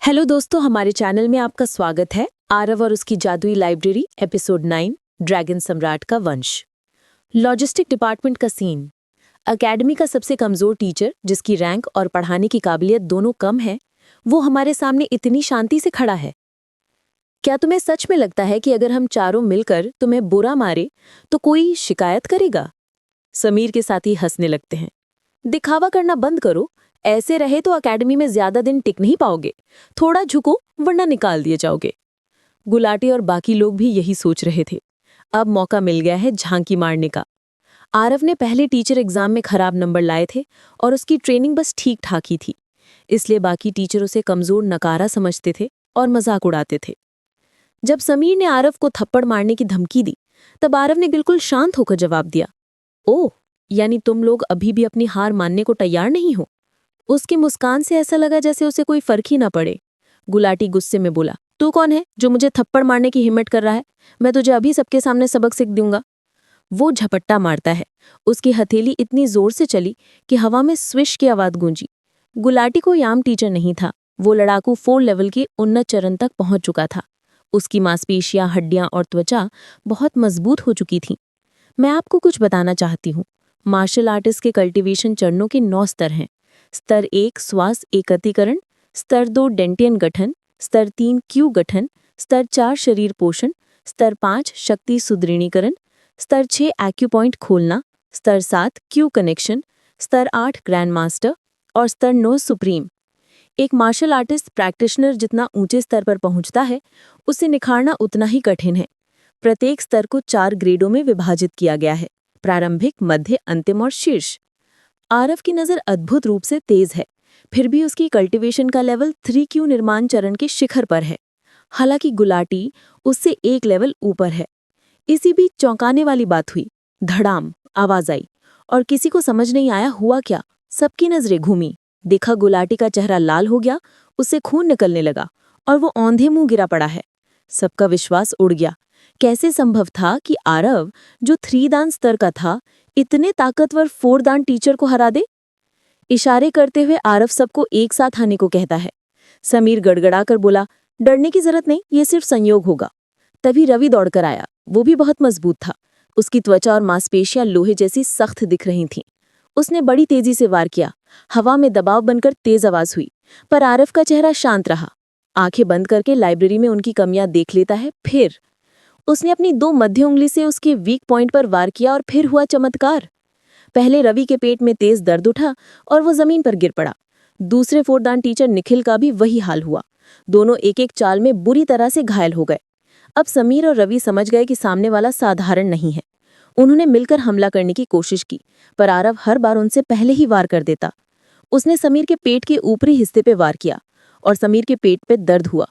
Hello दोस्तों, हमारे channel में आपका स्वागत है। आरव और उसकी जादुई लाइब्रेरी एपिसोड 9 ड्रैगन सम्राट का वंश। लॉजिस्टिक डिपार्टमेंट का सीन। एकेडमी का सबसे कमजोर टीचर, जिसकी रैंक और पढ़ाने की काबिलियत दोनों कम है, वो हमारे सामने इतनी शांति से खड़ा है। क्या तुम्हें सच में लगता है कि अगर हम चारों मिलकर तुम्हें बुरा मारे तो कोई शिकायत करेगा? समीर के साथी हंसने लगते हैं। दिखावा करना बंद करो, ऐसे रहे तो एकेडमी में ज्यादा दिन टिक नहीं पाओगे। थोड़ा झुको वरना निकाल दिए जाओगे। गुलाटी और बाकी लोग भी यही सोच रहे थे। अब मौका मिल गया है झांकी मारने का। आरव ने पहले टीचर एग्जाम में खराब नंबर लाए थे और उसकी ट्रेनिंग बस ठीक ठाक ही थी, इसलिए बाकी टीचर उसे कमजोर नकारा समझते थे और मजाक उड़ाते थे। जब समीर ने आरव को थप्पड़ मारने की धमकी दी, तब आरव ने बिल्कुल शांत होकर जवाब दिया, ओह, यानी तुम लोग अभी भी अपनी हार मानने को तैयार नहीं हो? उसकी मुस्कान से ऐसा लगा जैसे उसे कोई फर्क ही ना पड़े। गुलाटी गुस्से में बोला, तू कौन है जो मुझे थप्पड़ मारने की हिम्मत कर रहा है? मैं तुझे अभी सबके सामने सबक सीख दूंगा। वो झपट्टा मारता है। उसकी हथेली इतनी जोर से चली कि हवा में स्विश की आवाज गूंजी। गुलाटी कोई आम टीचर नहीं था। वो लड़ाकू 4 लेवल के उन्नत चरण तक पहुंच चुका था। उसकी मांसपेशियां, हड्डियां और त्वचा बहुत मजबूत हो चुकी थीं। मैं आपको कुछ बताना चाहती हूँ। मार्शल आर्टिस्ट के कल्टीवेशन चरणों के 9 स्तर हैं। स्तर 1 श्वास एकत्रीकरण, स्तर 2 डेंटियन गठन, स्तर 3 क्यू गठन, स्तर 4 शरीर पोषण, स्तर 5 शक्ति सुदृढ़ीकरण, स्तर 6 एक्यूपॉइंट खोलना, स्तर 7 क्यू कनेक्शन, स्तर 8 ग्रैंड मास्टर और स्तर 9 सुप्रीम। एक मार्शल आर्टिस्ट प्रैक्टिशनर जितना ऊंचे स्तर पर पहुंचता है, उसे निखारना उतना ही कठिन है। प्रत्येक स्तर को 4 ग्रेडों में विभाजित किया गया है: प्रारंभिक, मध्य, अंतिम और शीर्ष। आरव की नज़र अद्भुत रूप से तेज है, फिर भी उसकी कल्टीवेशन का लेवल 3Q निर्माण चरण के शिखर पर है। हालांकि गुलाटी उससे 1 लेवल ऊपर है। इसी बीच चौंकाने वाली बात हुई। धड़ाम आवाज आई और किसी को समझ नहीं आया हुआ क्या। सबकी नजरें घूमी। देखा गुलाटी का चेहरा लाल हो गया, उससे खून निकलने लगा और वो औंधे मुंह गिरा पड़ा है। सबका विश्वास उड़ गया। कैसे संभव था कि आरव, जो 3 दान स्तर का था, इतने ताकतवर 4 दान टीचर को हरा दे? इशारे करते हुए आरव सबको एक साथ आने को कहता है। समीर गड़गड़ाकर बोला, डरने की जरूरत नहीं, ये सिर्फ संयोग होगा। तभी रवि दौड़कर आया। वो भी बहुत मजबूत था। उसकी त्वचा और मांसपेशियां लोहे जैसी सख्त दिख रही थीं। उसने बड़ी तेजी से वार किया। हवा में दबाव बनकर तेज आवाज हुई, पर आरव का चेहरा शांत रहा। आंखें बंद करके लाइब्रेरी में उनकी कमियां देख लेता है। फिर उसने अपनी 2 मध्य उंगली से उसके वीक पॉइंट पर वार किया और फिर हुआ चमत्कार। पहले रवि के पेट में तेज दर्द उठा और वो जमीन पर गिर पड़ा। दूसरे 4 दान टीचर निखिल का भी वही हाल हुआ। दोनों एक एक चाल में बुरी तरह से घायल हो गए। अब समीर और रवि समझ गए कि सामने वाला साधारण नहीं है। उन्होंने मिलकर हमला करने की कोशिश की, पर आरव हर बार उनसे पहले ही वार कर देता। उसने समीर के पेट के ऊपरी हिस्से पे वार किया और समीर के पेट पे दर्द हुआ।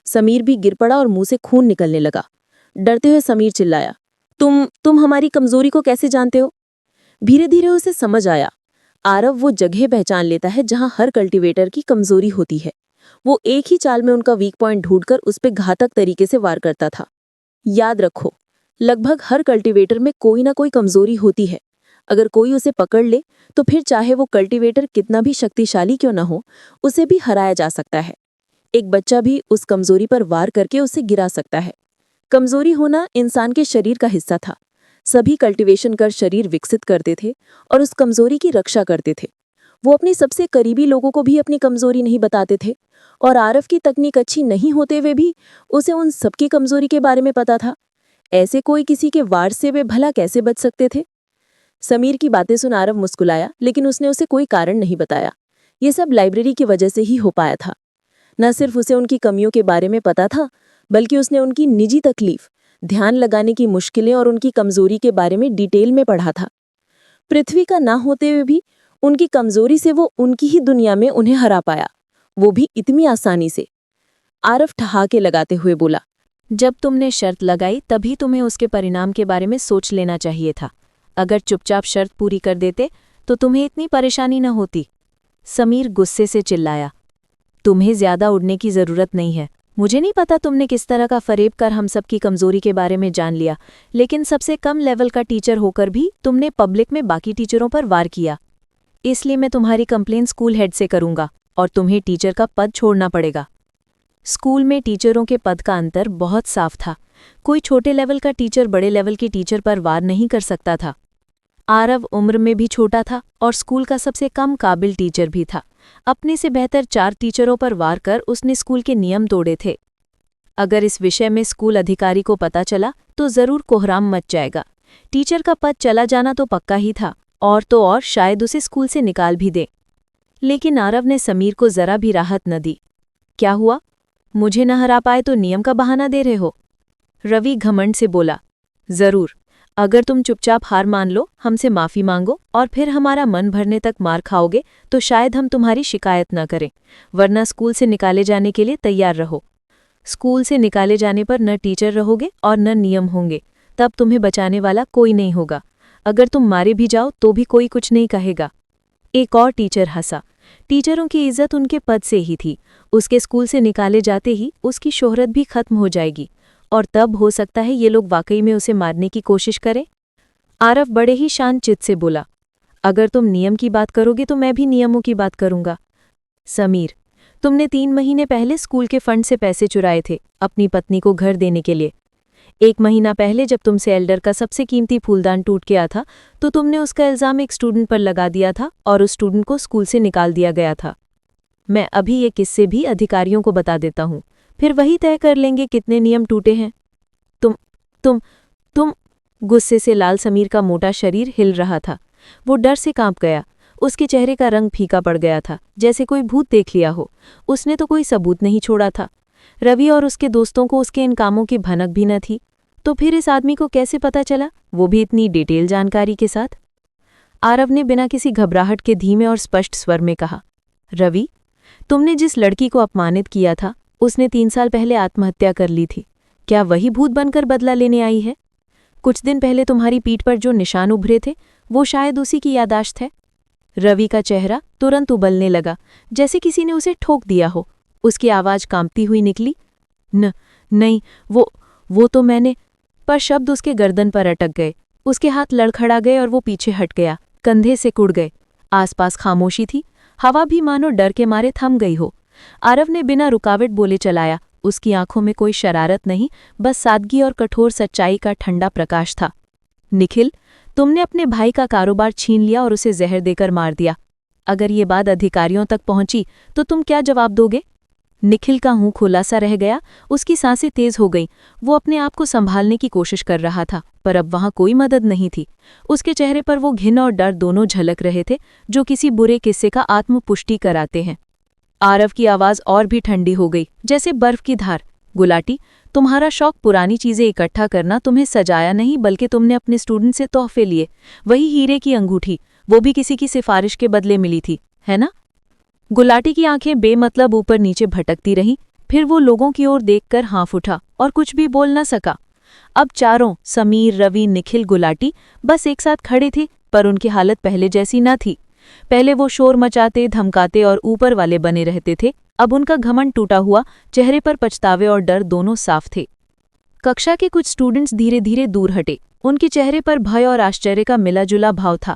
समीर भी गिर पड़ा और मुंह से खून निकलने लगा। डरते हुए समीर चिल्लाया, तुम हमारी कमजोरी को कैसे जानते हो? धीरे धीरे उसे समझ आया। आरव वो जगह पहचान लेता है जहां हर कल्टीवेटर की कमजोरी होती है। वो एक ही चाल में उनका वीक पॉइंट ढूंढकर उस पर घातक तरीके से वार करता था। याद रखो, लगभग हर कल्टीवेटर में कोई ना कोई कमजोरी होती है। अगर कोई उसे पकड़ ले तो फिर चाहे वो कल्टीवेटर कितना भी शक्तिशाली क्यों न हो, उसे भी हराया जा सकता है। एक बच्चा भी उस कमजोरी पर वार करके उसे गिरा सकता है। कमजोरी होना इंसान के शरीर का हिस्सा था। सभी कल्टीवेशन कर शरीर विकसित करते थे और उस कमजोरी की रक्षा करते थे। वो अपने सबसे करीबी लोगों को भी अपनी कमजोरी नहीं बताते थे, और आरव की तकनीक अच्छी नहीं होते हुए भी उसे उन सबकी कमजोरी के बारे में पता था। ऐसे कोई किसी के वार से वे भला कैसे बच सकते थे? समीर की बातें सुन आरव मुस्कुराया, लेकिन उसने उसे कोई कारण नहीं बताया। ये सब लाइब्रेरी की वजह से ही हो पाया था। न सिर्फ उसे उनकी कमियों के बारे में पता था, बल्कि उसने उनकी निजी तकलीफ, ध्यान लगाने की मुश्किलें और उनकी कमजोरी के बारे में डिटेल में पढ़ा था। पृथ्वी का ना होते हुए भी उनकी कमजोरी से वो उनकी ही दुनिया में उन्हें हरा पाया, वो भी इतनी आसानी से। आरव ठहाके लगाते हुए बोला, जब तुमने शर्त लगाई तभी तुम्हें उसके परिणाम के बारे में सोच लेना चाहिए था। अगर चुपचाप शर्त पूरी कर देते तो तुम्हें इतनी परेशानी न होती। समीर गुस्से से चिल्लाया, तुम्हें ज्यादा उड़ने की जरूरत नहीं है। मुझे नहीं पता तुमने किस तरह का फरेब कर हम सब की कमजोरी के बारे में जान लिया, लेकिन सबसे कम लेवल का टीचर होकर भी तुमने पब्लिक में बाकी टीचरों पर वार किया। इसलिए मैं तुम्हारी कंप्लेन स्कूल हेड से करूंगा और तुम्हें टीचर का पद छोड़ना पड़ेगा। स्कूल में टीचरों के पद का अंतर बहुत साफ था। कोई छोटे लेवल का टीचर बड़े लेवल के टीचर पर वार नहीं कर सकता था। आरव उम्र में भी छोटा था और स्कूल का सबसे कम काबिल टीचर भी था। अपने से बेहतर 4 टीचरों पर वार कर उसने स्कूल के नियम तोड़े थे। अगर इस विषय में स्कूल अधिकारी को पता चला तो जरूर कोहराम मच जाएगा। टीचर का पद चला जाना तो पक्का ही था, और तो और शायद उसे स्कूल से निकाल भी दे। लेकिन आरव ने समीर को जरा भी राहत न दी। क्या हुआ? मुझे न हरा पाए तो नियम का बहाना दे रहे हो? रवि घमंड से बोला। जरूर, अगर तुम चुपचाप हार मान लो, हमसे माफी मांगो और फिर हमारा मन भरने तक मार खाओगे तो शायद हम तुम्हारी शिकायत न करें, वरना स्कूल से निकाले जाने के लिए तैयार रहो। स्कूल से निकाले जाने पर न टीचर रहोगे और न नियम होंगे, तब तुम्हें बचाने वाला कोई नहीं होगा। अगर तुम मारे भी जाओ तो भी कोई कुछ नहीं कहेगा। एक और टीचर हंसा। टीचरों की इज्जत उनके पद से ही थी। उसके स्कूल से निकाले जाते ही उसकी शोहरत भी खत्म हो जाएगी, और तब हो सकता है ये लोग वाकई में उसे मारने की कोशिश करें। आरव बड़े ही शांत चित्त से बोला, अगर तुम नियम की बात करोगे तो मैं भी नियमों की बात करूंगा। समीर, तुमने 3 महीने पहले स्कूल के फंड से पैसे चुराए थे अपनी पत्नी को घर देने के लिए। 1 महीना पहले जब तुमसे एल्डर का सबसे कीमती फूलदान टूट गया था तो तुमने उसका इल्जाम एक स्टूडेंट पर लगा दिया था और उस स्टूडेंट को स्कूल से निकाल दिया गया था। मैं अभी ये किस्से भी अधिकारियों को बता देता हूँ, फिर वही तय कर लेंगे कितने नियम टूटे हैं। तुम गुस्से से लाल समीर का मोटा शरीर हिल रहा था। वो डर से कांप गया। उसके चेहरे का रंग फीका पड़ गया था, जैसे कोई भूत देख लिया हो। उसने तो कोई सबूत नहीं छोड़ा था। रवि और उसके दोस्तों को उसके इन कामों की भनक भी न थी, तो फिर इस आदमी को कैसे पता चला, वो भी इतनी डिटेल जानकारी के साथ? आरव ने बिना किसी घबराहट के धीमे और स्पष्ट स्वर में कहा, रवि, तुमने जिस लड़की को अपमानित किया था उसने 3 साल पहले आत्महत्या कर ली थी। क्या वही भूत बनकर बदला लेने आई है? कुछ दिन पहले तुम्हारी पीठ पर जो निशान उभरे थे वो शायद उसी की याददाश्त है। रवि का चेहरा तुरंत उबलने लगा, जैसे किसी ने उसे ठोक दिया हो। उसकी आवाज कांपती हुई निकली, नहीं, वो तो मैंने। पर शब्द उसके गर्दन पर अटक गए। उसके हाथ लड़खड़ा गए और वो पीछे हट गया, कंधे से कुड़ गए। आसपास खामोशी थी, हवा भी मानो डर के मारे थम गई हो। आरव ने बिना रुकावट बोले चलाया। उसकी आंखों में कोई शरारत नहीं, बस सादगी और कठोर सच्चाई का ठंडा प्रकाश था। निखिल, तुमने अपने भाई का कारोबार छीन लिया और उसे जहर देकर मार दिया। अगर ये बात अधिकारियों तक पहुंची तो तुम क्या जवाब दोगे? निखिल का मुंह खुला सा रह गया, उसकी सांसें तेज हो गईं। वो अपने आप को संभालने की कोशिश कर रहा था, पर अब वहां कोई मदद नहीं थी। उसके चेहरे पर वो घिन और डर दोनों झलक रहे थे, जो किसी बुरे किस्से का आत्मपुष्टि कराते हैं। आरव की आवाज और भी ठंडी हो गई, जैसे बर्फ की धार। गुलाटी, तुम्हारा शौक पुरानी चीजें इकट्ठा करना तुम्हें सजाया नहीं, बल्कि तुमने अपने स्टूडेंट से तोहफे लिए। वही हीरे की अंगूठी, वो भी किसी की सिफारिश के बदले मिली थी, है ना? गुलाटी की आंखें बेमतलब ऊपर नीचे भटकती रहीं। फिर वो लोगों की ओर देखकर हाँफ उठा और कुछ भी बोल न सका। अब चारों, समीर, रवि, निखिल, गुलाटी, बस एक साथ खड़े थे, पर उनकी हालत पहले जैसी न थी। पहले वो शोर मचाते, धमकाते और ऊपर वाले बने रहते थे। अब उनका घमंड टूटा हुआ, चेहरे पर पछतावे और डर दोनों साफ थे। कक्षा के कुछ स्टूडेंट्स धीरे धीरे दूर हटे। उनके चेहरे पर भय और आश्चर्य का मिला-जुला भाव था।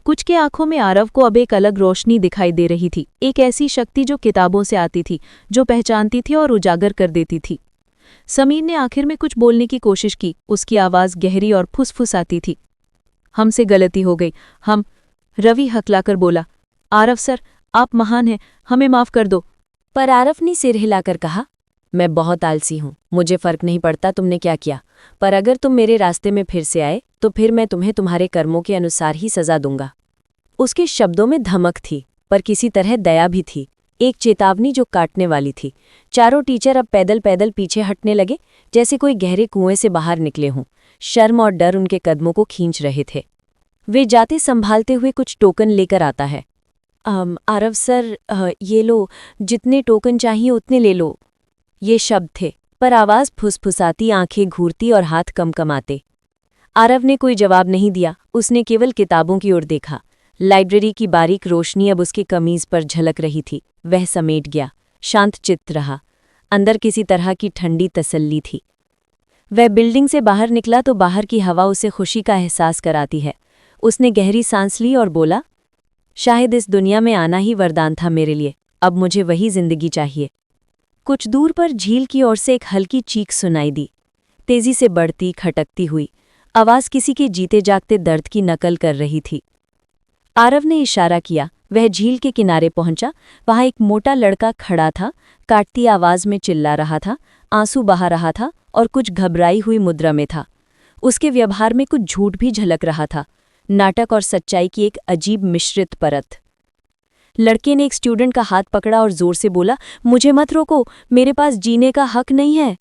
कुछ के आंखों में आरव को अब एक अलग रोशनी दिखाई दे रही थी, एक ऐसी शक्ति जो किताबों से आती थी, जो पहचानती थी और उजागर कर देती थी। समीर ने आखिर में कुछ बोलने की कोशिश की। उसकी आवाज गहरी और फुसफुसाती थी। हमसे गलती हो गई, हम। रवि हकलाकर बोला, आरव सर, आप महान हैं, हमें माफ कर दो। पर आरव ने सिर हिलाकर कहा, मैं बहुत आलसी हूँ, मुझे फर्क नहीं पड़ता तुमने क्या किया, पर अगर तुम मेरे रास्ते में फिर से आए तो फिर मैं तुम्हें तुम्हारे कर्मों के अनुसार ही सजा दूंगा। उसके शब्दों में धमक थी, पर किसी तरह दया भी थी, एक चेतावनी जो काटने वाली थी। चारों टीचर अब पैदल पैदल पीछे हटने लगे, जैसे कोई गहरे कुएं से बाहर निकले हों। शर्म और डर उनके कदमों को खींच रहे थे। वे जाते संभालते हुए कुछ टोकन लेकर आता है। आरव सर, ये लो, जितने टोकन चाहिए उतने ले लो। ये शब्द थे, पर आवाज फुसफुसाती, आंखें घूरती और हाथ कमकमाते। आरव ने कोई जवाब नहीं दिया, उसने केवल किताबों की ओर देखा। लाइब्रेरी की बारीक रोशनी अब उसकी कमीज पर झलक रही थी। वह समेट गया, शांत चित्त रहा। अंदर किसी तरह की ठंडी तसल्ली थी। वह बिल्डिंग से बाहर निकला तो बाहर की हवा उसे खुशी का एहसास कराती है। उसने गहरी सांस ली और बोला, शायद इस दुनिया में आना ही वरदान था मेरे लिए, अब मुझे वही जिंदगी चाहिए। कुछ दूर पर झील की ओर से एक हल्की चीख सुनाई दी, तेजी से बढ़ती खटकती हुई। आवाज किसी के जीते जागते दर्द की नकल कर रही थी। आरव ने इशारा किया। वह झील के किनारे पहुंचा। वहां एक मोटा लड़का खड़ा था, काटती आवाज में चिल्ला रहा था, आंसू बहा रहा था और कुछ घबराई हुई मुद्रा में था। उसके व्यवहार में कुछ झूठ भी झलक रहा था, नाटक और सच्चाई की एक अजीब मिश्रित परत। लड़के ने एक स्टूडेंट का हाथ पकड़ा और जोर से बोला, मुझे मत रोको, मेरे पास जीने का हक नहीं है।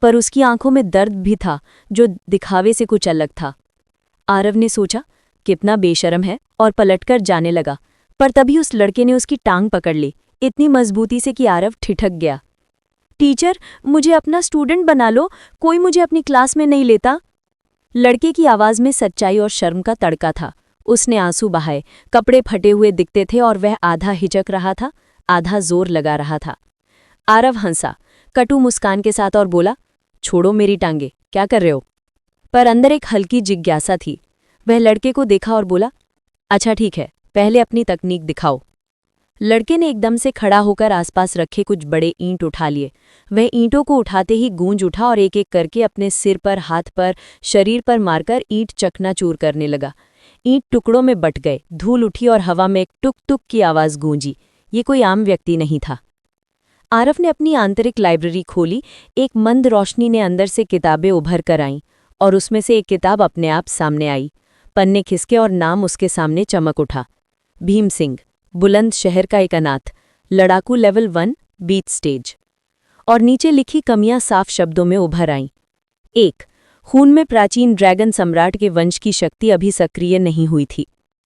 पर उसकी आंखों में दर्द भी था, जो दिखावे से कुछ अलग था। आरव ने सोचा, कितना बेशर्म है, और पलटकर जाने लगा। पर तभी उस लड़के ने उसकी टांग पकड़ ली, इतनी मजबूती से कि आरव ठिठक गया। टीचर, मुझे अपना स्टूडेंट बना लो, कोई मुझे अपनी क्लास में नहीं लेता। लड़के की आवाज में सच्चाई और शर्म का तड़का था। उसने आंसू बहाए, कपड़े फटे हुए दिखते थे और वह आधा हिचक रहा था, आधा जोर लगा रहा था। आरव हंसा, कटु मुस्कान के साथ, और बोला, छोड़ो मेरी टांगे, क्या कर रहे हो? पर अंदर एक हल्की जिज्ञासा थी। वह लड़के को देखा और बोला, अच्छा ठीक है, पहले अपनी तकनीक दिखाओ। लड़के ने एकदम से खड़ा होकर आसपास रखे कुछ बड़े ईंट उठा लिए। वह ईंटों को उठाते ही गूंज उठा और एक एक करके अपने सिर पर, हाथ पर, शरीर पर मारकर ईंट चकनाचूर करने लगा। ईंट टुकड़ों में बट गए, धूल उठी और हवा में एक टुक टुक की आवाज गूंजी। ये कोई आम व्यक्ति नहीं था। आरव ने अपनी आंतरिक लाइब्रेरी खोली। एक मंद रोशनी ने अंदर से किताबें उभर कर आईं और उसमें से एक किताब अपने आप सामने आई। पन्ने खिसके और नाम उसके सामने चमक उठा, भीम सिंह, बुलंदशहर का एक अनाथ, लड़ाकू लेवल 1, बीट स्टेज। और नीचे लिखी कमियां साफ शब्दों में उभर आईं। 1. खून में प्राचीन ड्रैगन सम्राट के वंश की शक्ति अभी सक्रिय नहीं हुई थी।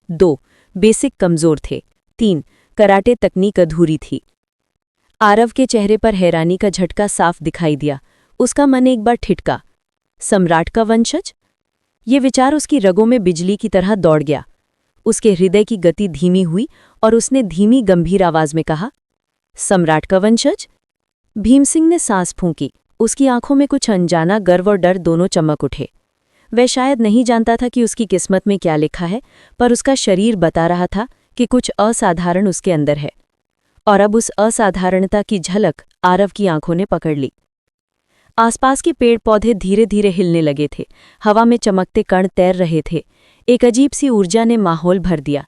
2. बेसिक कमजोर थे। 3. कराटे तकनीक अधूरी थी। आरव के चेहरे पर हैरानी का झटका साफ दिखाई दिया। उसका मन एक बार ठिठका। सम्राट का वंशज? ये विचार उसकी रगों में बिजली की तरह दौड़ गया। उसके हृदय की गति धीमी हुई और उसने धीमी गंभीर आवाज में कहा, सम्राट का वंशज? भीम सिंह ने सांस फूंकी। उसकी आंखों में कुछ अनजाना गर्व और डर दोनों चमक उठे। वह शायद नहीं जानता था कि उसकी किस्मत में क्या लिखा है, पर उसका शरीर बता रहा था कि कुछ असाधारण उसके अंदर है। और अब उस असाधारणता की झलक आरव की आंखों ने पकड़ ली। आसपास के पेड़ पौधे धीरे धीरे हिलने लगे थे, हवा में चमकते कण तैर रहे थे। एक अजीब सी ऊर्जा ने माहौल भर दिया।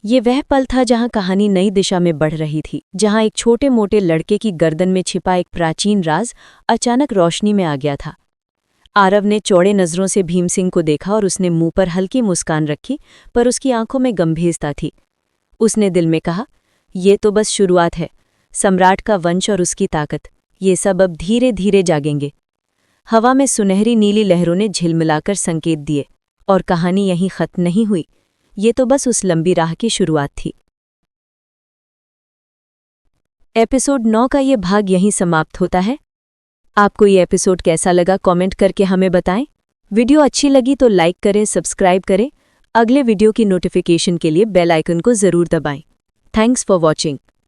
ये वह पल था जहां कहानी नई दिशा में बढ़ रही थी, जहां एक छोटे मोटे लड़के की गर्दन में छिपा एक प्राचीन राज अचानक रोशनी में आ गया था। आरव ने चौड़े नजरों से भीम सिंह को देखा और उसने मुंह पर हल्की मुस्कान रखी, पर उसकी आंखों में गंभीरता थी। उसने दिल में कहा, ये तो बस शुरुआत है। सम्राट का वंश और उसकी ताकत, ये सब अब धीरे धीरे जागेंगे। हवा में सुनहरी नीली लहरों ने झिलमिलाकर संकेत दिए, और कहानी यहीं खत्म नहीं हुई। ये तो बस उस लंबी राह की शुरुआत थी। एपिसोड 9 का ये भाग यहीं समाप्त होता है। आपको ये एपिसोड कैसा लगा कमेंट करके हमें बताएं। वीडियो अच्छी लगी तो लाइक करें, सब्सक्राइब करें। अगले वीडियो की नोटिफिकेशन के लिए बेल आइकन को जरूर दबाएं। Thanks for watching.